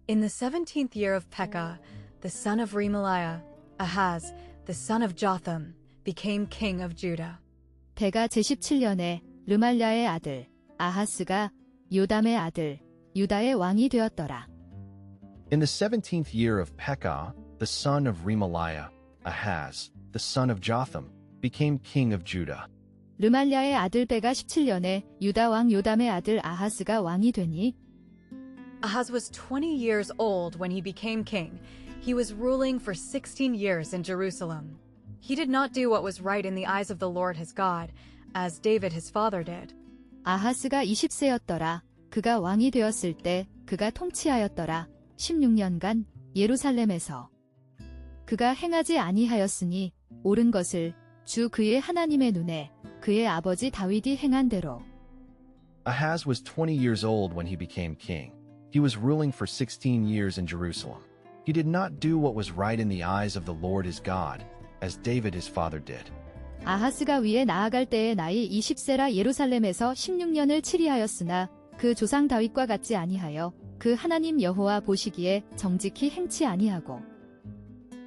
In the 17th year of Pekah, the son of Remaliah, Ahaz, the son of Jotham, became king of Judah. 베가 제17년에 르말랴의 아들 아하스가 요담의 아들 유다의 왕이 되었더라. In the 17th year of Pekah, the son of Remaliah, Ahaz, the son of Jotham, became king of Judah. 르말랴의 아들 베가 17년에 유다 왕 요담의 아들 아하스가 왕이 되니 Ahaz was 20 years old when he became king. He was ruling for 16 years in Jerusalem. He did not do what was right in the eyes of the Lord his God, as David his father did. 아하스가 20세였더라. 그가 왕이 되었을 때 그가 통치하였더라. 16년간 예루살렘에서. 그가 행하지 아니하였으니 옳은 것을 주 그의 하나님의 눈에 그의 아버지 다윗이 행한 대로. Ahaz was 20 years old when he became king. He was ruling for 16 years in Jerusalem. He did not do what was right in the eyes of the Lord his God, as David his father did. 아하스가 위에 나아갈 때의 나이 20세라 예루살렘에서 16년을 치리하였으나 그 조상 다윗과 같지 아니하여 그 하나님 여호와 보시기에 정직히 행치 아니하고.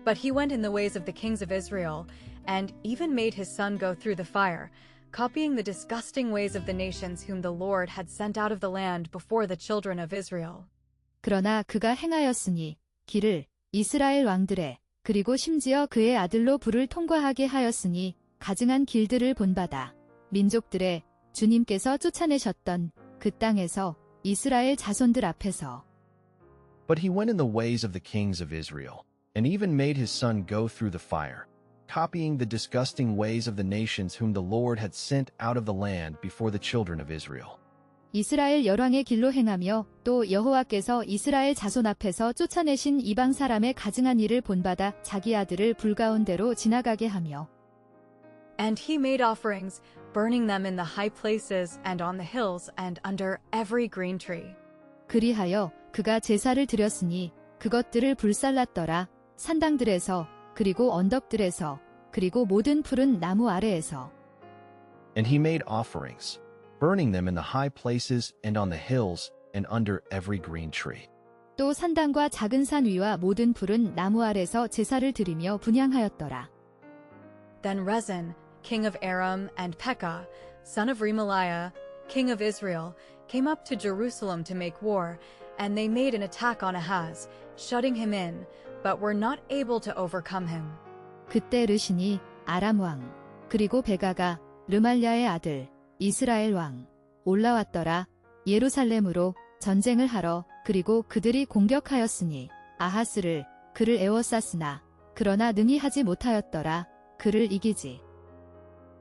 But he went in the ways of the kings of Israel, and even made his son go through the fire, copying the disgusting ways of the nations whom the Lord had sent out of the land before the children of Israel. 그러나 그가 행하였으니 길을 이스라엘 왕들의 그리고 심지어 그의 아들로 불을 통과하게 하였으니 가증한 길들을 본받아 민족들의 주님께서 쫓아내셨던 그 땅에서 이스라엘 자손들 앞에서. But he went in the ways of the kings of Israel, and even made his son go through the fire, copying the disgusting ways of the nations whom the Lord had sent out of the land before the children of Israel. 이스라엘 열왕의 길로 행하며 또 여호와께서 이스라엘 자손 앞에서 쫓아내신 이방 사람의 가증한 일을 본받아 자기 아들을 불 가운데로 지나가게 하며. And he made offerings, burning them in the high places and on the hills and under every green tree. 그리하여 그가 제사를 드렸으니 그것들을 불살랐더라. 산당들에서 그리고 언덕들에서 그리고 모든 푸른 나무 아래에서. And he made offerings, burning them in the high places and on the hills and under every green tree. 또 산당과 작은 산 위와 모든 푸른 나무 아래서 제사를 드리며 분향하였더라. Then Rezin, king of Aram, and Pekah, son of Remaliah, king of Israel, came up to Jerusalem to make war, and they made an attack on Ahaz, shutting him in, but were not able to overcome him. 그때 르신이 아람 왕 그리고 베가가 르말랴의 아들 이스라엘 왕 올라왔더라. 예루살렘으로 전쟁을 하러. 그리고 그들이 공격하였으니 아하스를 그를 에워쌌으나 그러나 능히 하지 못하였더라. 그를 이기지.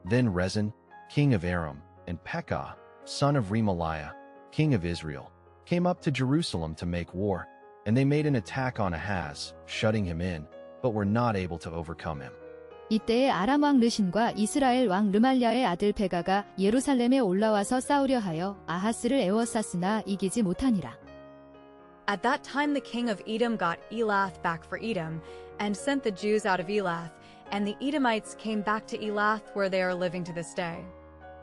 Then Rezin, king of Aram, and Pekah, son of Remaliah, king of Israel, came up to Jerusalem to make war, and they made an attack on Ahaz, shutting him in, but were not able to overcome him. 이때에 아람 왕 르신과 이스라엘 왕 르말랴의 아들 베가가 예루살렘에 올라와서 싸우려 하여 아하스를 에워쌌으나 이기지 못하니라. At that time the king of Edom got Elath back for Edom, and sent the Jews out of Elath, and the Edomites came back to Elath where they are living to this day.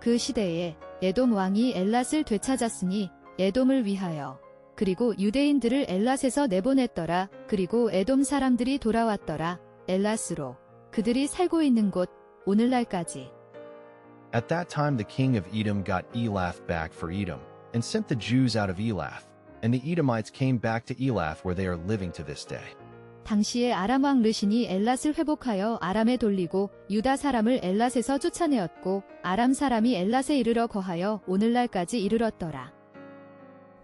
그 시대에 에돔 왕이 엘랏을 되찾았으니 에돔을 위하여 그리고 유대인들을 엘랏에서 내보냈더라. 그리고 에돔 사람들이 돌아왔더라. 엘랏으로 그들이 살고 있는 곳 오늘날까지. At that time the king of Edom got Elath back for Edom, and sent the Jews out of Elath, and the Edomites came back to Elath where they are living to this day. 당시에 아람 왕 르신이 엘랏을 회복하여 아람에 돌리고 유다 사람을 엘랏에서 쫓아내었고 아람 사람이 엘랏에 이르러 거하여 오늘날까지 이르렀더라.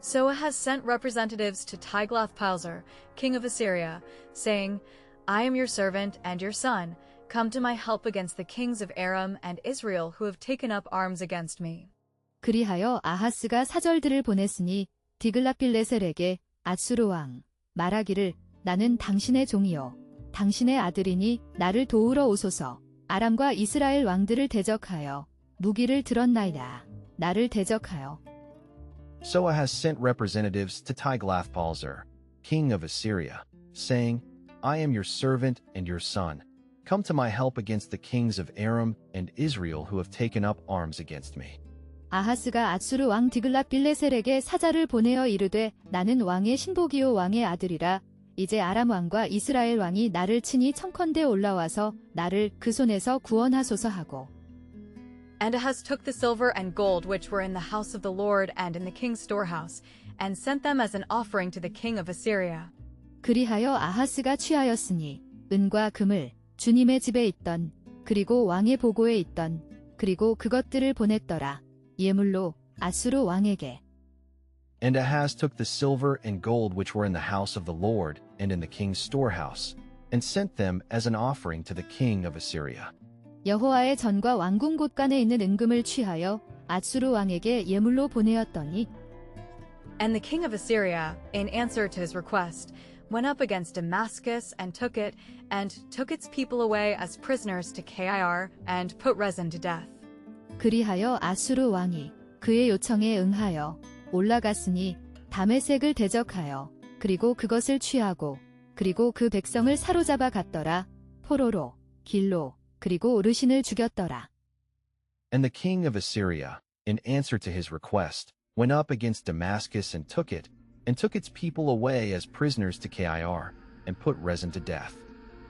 So Ahaz sent representatives to Tiglath-Pileser, king of Assyria, saying, I am your servant and your son. Come to my help against the kings of Aram and Israel who have taken up arms against me. 그리하여 아하스가 사절들을 보냈으니 디글랏빌레셀에게 아수르 왕 말하기를 나는 당신의 종이요 당신의 아들이니 나를 도우러 오소서. 아람과 이스라엘 왕들을 대적하여 무기를 들었나이다. 나를 대적하여. So Ahaz sent representatives to Tiglath-Pileser, king of Assyria, saying, I am your servant and your son. Come to my help against the kings of Aram and Israel who have taken up arms against me. 아하스가 앗수르 왕 디글랏빌레셀에게 사자를 보내어 이르되 나는 왕의 신복이요 왕의 아들이라 이제 아람 왕과 이스라엘 왕이 나를 친히 청컨대 올라와서 나를 그 손에서 구원하소서 하고 And Ahaz took the silver and gold which were in the house of the Lord and in the king's storehouse, and sent them as an offering to the king of Assyria. 그리하여 아하스가 취하였으니 은과 금을 주님의 집에 있던 그리고 왕의 보고에 있던 그리고 그것들을 보냈더라. 예물로 아수르 왕에게. And Ahaz took the silver and gold which were in the house of the Lord and in the king's storehouse, and sent them as an offering to the king of Assyria. 여호와의 전과 왕궁 곳간에 있는 은금을 취하여 앗수르 왕에게 예물로 보내었더니 And the king of Assyria, in answer to his request, went up against Damascus and took its people away as prisoners to Kir, and put Rezin to death. 그리하여 앗수르 왕이 그의 요청에 응하여 올라갔으니 다메섹을 대적하여 그리고 그것을 취하고 그리고 그 백성을 사로잡아 갔더라. 포로로 길로 그리고 르신을 죽였더라. And the king of Assyria, in answer to his request, went up against Damascus and took its people away as prisoners to Kir, and put Rezin to death.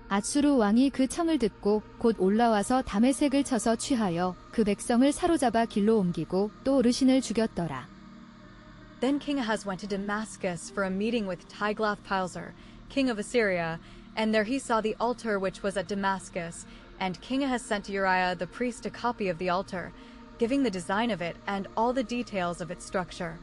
앗수르 왕이 그 청을 듣고 곧 올라와서 다메섹을 쳐서 취하여 그 백성을 사로잡아 길로 옮기고 또 르신을 죽였더라. Then King Ahaz went to Damascus for a meeting with Tiglath-Pileser, king of Assyria, and there he saw the altar which was at Damascus, and King Ahaz sent to Uriah the priest a copy of the altar, giving the design of it and all the details of its structure.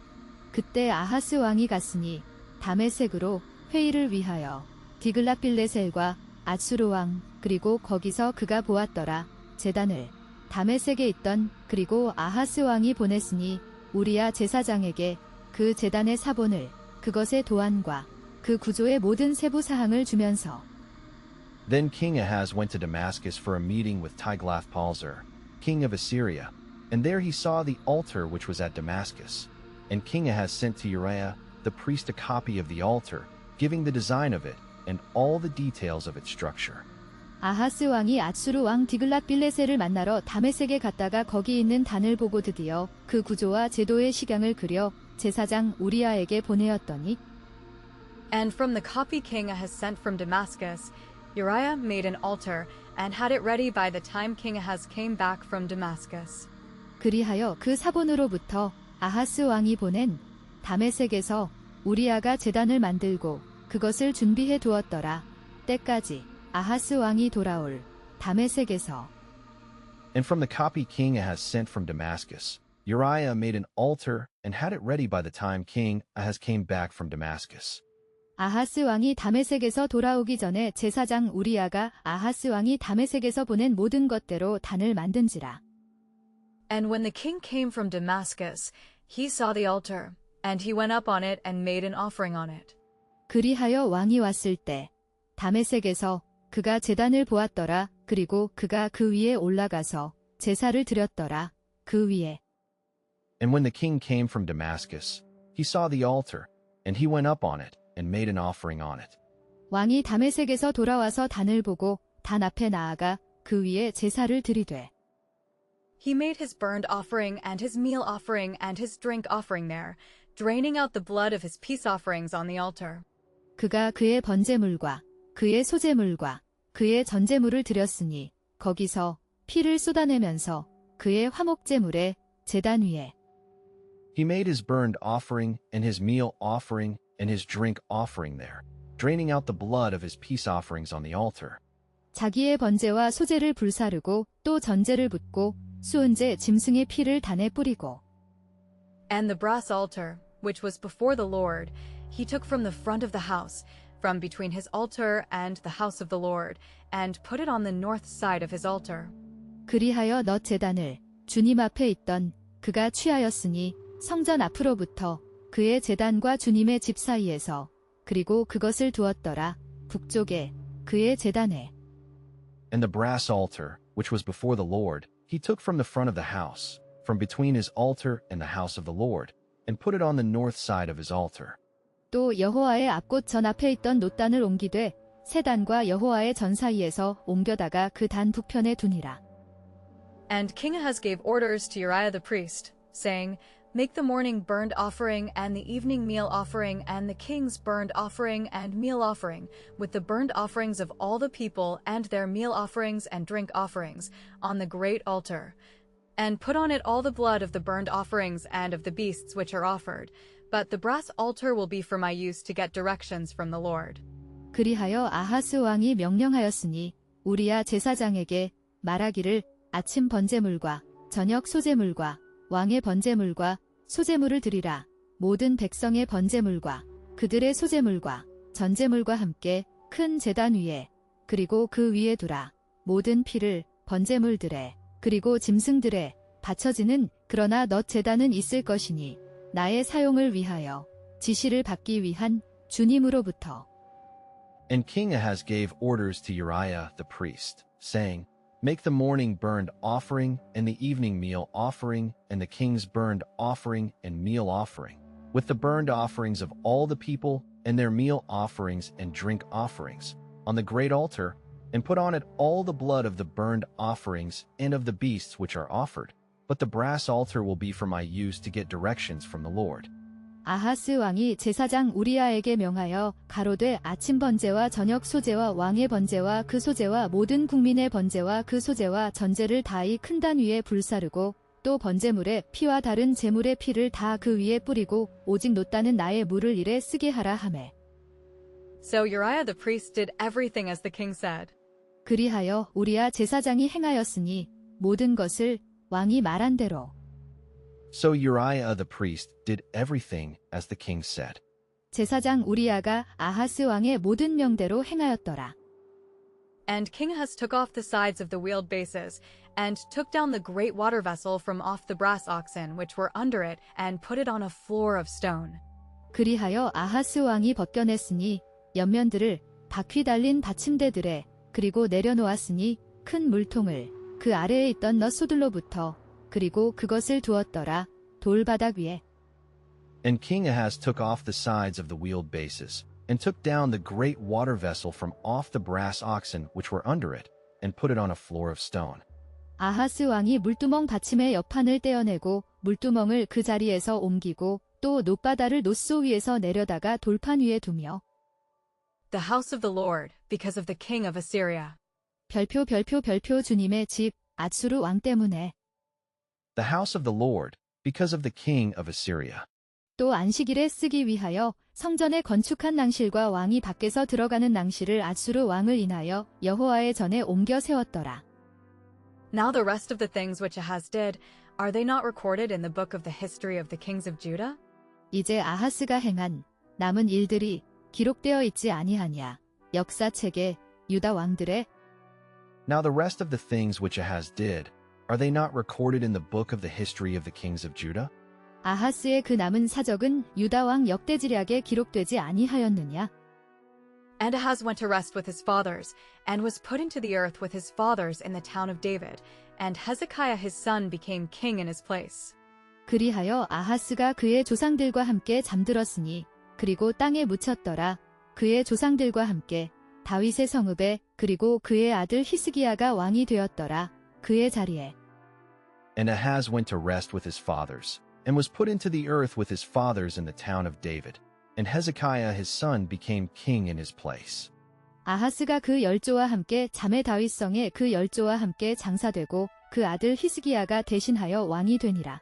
그때 아하스 왕이 갔으니 다메섹으로 회의를 위하여 디글랏빌레셀과 앗수르 왕 그리고 거기서 그가 보았더라. 제단을 다메섹에 있던 그리고 아하스 왕이 보냈으니 우리야 제사장에게 그 제단의 사본을 그것의 도안과 그 구조의 모든 세부 사항을 주면서 Then King Ahaz went to Damascus for a meeting with Tiglath-Pileser, king of Assyria, and there he saw the altar which was at Damascus. And King Ahaz sent to Uriah the priest a copy of the altar, giving the design of it and all the details of its structure. 아하스 왕이 앗수르 왕 디글랏빌레셀을 만나러 다메섹에 갔다가 거기 있는 단을 보고 드디어 그 구조와 제도의 식양을 그려 제사장 우리아에게 보내었더니 And from the copy King Ahaz sent from Damascus, Uriah made an altar and had it ready by the time King Ahaz came back from Damascus. 그리하여 그 사본으로부터 아하스 왕이 보낸 다메섹에서 우리아가 제단을 만들고 그것을 준비해 두었더라. 때까지 아하스 왕이 돌아올 다메섹에서. And from the copy King Ahaz sent from Damascus, Uriah made an altar and had it ready by the time King Ahaz came back from Damascus. 아하스 왕이 다메섹에서 돌아오기 전에 제사장 우리아가 아하스 왕이 다메섹에서 보낸 모든 것대로 단을 만든지라. And when the king came from Damascus, he saw the altar, and he went up on it and made an offering on it. 그리하여 왕이 왔을 때 다메섹에서 그가 제단을 보았더라. 그리고 그가 그 위에 올라가서 제사를 드렸더라. 그 위에. And when the king came from Damascus, he saw the altar, and he went up on it and made an offering on it. 왕이 다메섹에서 돌아와서 단을 보고 단 앞에 나아가 그 위에 제사를 드리되. He made his burnt offering and his meal offering and his drink offering there, draining out the blood of his peace offerings on the altar. 그가 그의 번제물과 그의 소제물과 그의 전제물을 드렸으니 거기서 피를 쏟아내면서 그의 화목제물에 제단 위에. He made his burned offering and his meal offering and his drink offering there, draining out the blood of his peace offerings on the altar. 자기의 번제와 소제를 불사르고 또 전제를 붓고 수은제 짐승의 피를 단에 뿌리고. And the brass altar, which was before the Lord, he took from the front of the house, from between his altar and the house of the Lord, and put it on the north side of his altar. 그리하여 넛 제단을 주님 앞에 있던 그가 취하였으니 성전 앞으로부터 그의 제단과 주님의 집 사이에서 그리고 그것을 두었더라. 북쪽에 그의 제단에. And the brass altar, which was before the Lord, he took from the front of the house, from between his altar and the house of the Lord, and put it on the north side of his altar. 또 여호와의 앞곳 전 앞에 있던 놋단을 옮기되 새 단과 여호와의 전 사이에서 옮겨다가 그 단 북편에 두니라. And King Ahaz gave orders to Uriah the priest, saying, Make the morning burnt offering and the evening meal offering and the king's burnt offering and meal offering, with the burnt offerings of all the people and their meal offerings and drink offerings, on the great altar. And put on it all the blood of the burnt offerings and of the beasts which are offered. But the brass altar will be for my use to get directions from the Lord. 그리하여 아하스 왕이 명령하였으니 우리야 제사장에게 말하기를 아침 번제물과 저녁 소제물과 왕의 번제물과 소제물을 드리라. 모든 백성의 번제물과 그들의 소제물과 전제물과 함께 큰 제단 위에 그리고 그 위에 두라. 모든 피를 번제물들에 그리고 짐승들에 바쳐지는 그러나 넛 제단은 있을 것이니 나의 사용을 위하여 지시를 받기 위한 주님으로부터. And King Ahaz gave orders to Uriah the priest, saying, Make the morning burnt offering and the evening meal offering and the king's burnt offering and meal offering, with the burnt offerings of all the people and their meal offerings and drink offerings, on the great altar, and put on it all the blood of the burnt offerings and of the beasts which are offered. But the brass altar will be for my use to get directions from the Lord. 아하스 왕이 제사장 우리야에게 명하여 가로되 아침 번제와 저녁 소제와 왕의 번제와 그 소제와 모든 국민의 번제와 그 소제와 전제를 다 이 큰 단 위에 불사르고 또 번제물의 피와 다른 제물의 피를 다 그 위에 뿌리고 오직 놋다는 나의 물을 이래 쓰게 하라 하매. So Uriah the priest did everything as the king said. 그리하여 우리야 제사장이 행하였으니 모든 것을 왕이 말한 대로. So Uriah the priest did everything as the king said. 제사장 우리야가 아하스 왕의 모든 명대로 행하였더라. And King Ahaz took off the sides of the wheeled bases, and took down the great water vessel from off the brass oxen which were under it, and put it on a floor of stone. 그리하여 아하스 왕이 벗겨냈으니 옆면들을 바퀴 달린 받침대들에 그리고 내려놓았으니 큰 물통을 그 아래에 있던 넛소들로부터 그리고 그것을 두었더라. 돌바닥 위에. And King Ahaz took off the sides of the wheeled bases, and took down the great water vessel from off the brass oxen which were under it, and put it on a floor of stone. 아하스 왕이 물두멍 받침의 옆판을 떼어내고 물두멍을 그 자리에서 옮기고 또 놋바다를 놋소 위에서 내려다가 돌판 위에 두며. The house of the Lord, because of the king of Assyria. 별표 주님의 집 앗수르 왕 때문에. The house of the Lord, because of the king of Assyria. 또 안식일에 쓰기 위하여 성전에 건축한 낭실과 왕이 밖에서 들어가는 낭실을 앗수르 왕을 인하여 여호와의 전에 옮겨 세웠더라. Now the rest of the things which Ahaz did, are they not recorded in the book of the history of the kings of Judah? 이제 아하스가 행한 남은 일들이 기록되어 있지 아니하냐. 역사책에 유다 왕들의. Now the rest of the things which Ahaz did, are they not recorded in the book of the history of the kings of Judah? 아하스의 그 남은 사적은 유다 왕 역대지략에 기록되지 아니하였느냐? And Ahaz went to rest with his fathers, and was put into the earth with his fathers in the town of David, and Hezekiah his son became king in his place. 그리하여 아하스가 그의 조상들과 함께 잠들었으니 그리고 땅에 묻혔더라. 그의 조상들과 함께 다윗의 성읍에 그리고 그의 아들 히스기야가 왕이 되었더라. 그의 자리에. And Ahaz went to rest with his fathers, and was put into the earth with his fathers in the town of David, and Hezekiah his son became king in his place. 아하스가 그 열조와 함께 잠의 다윗성에 그 열조와 함께 장사되고 그 아들 히스기야가 대신하여 왕이 되니라.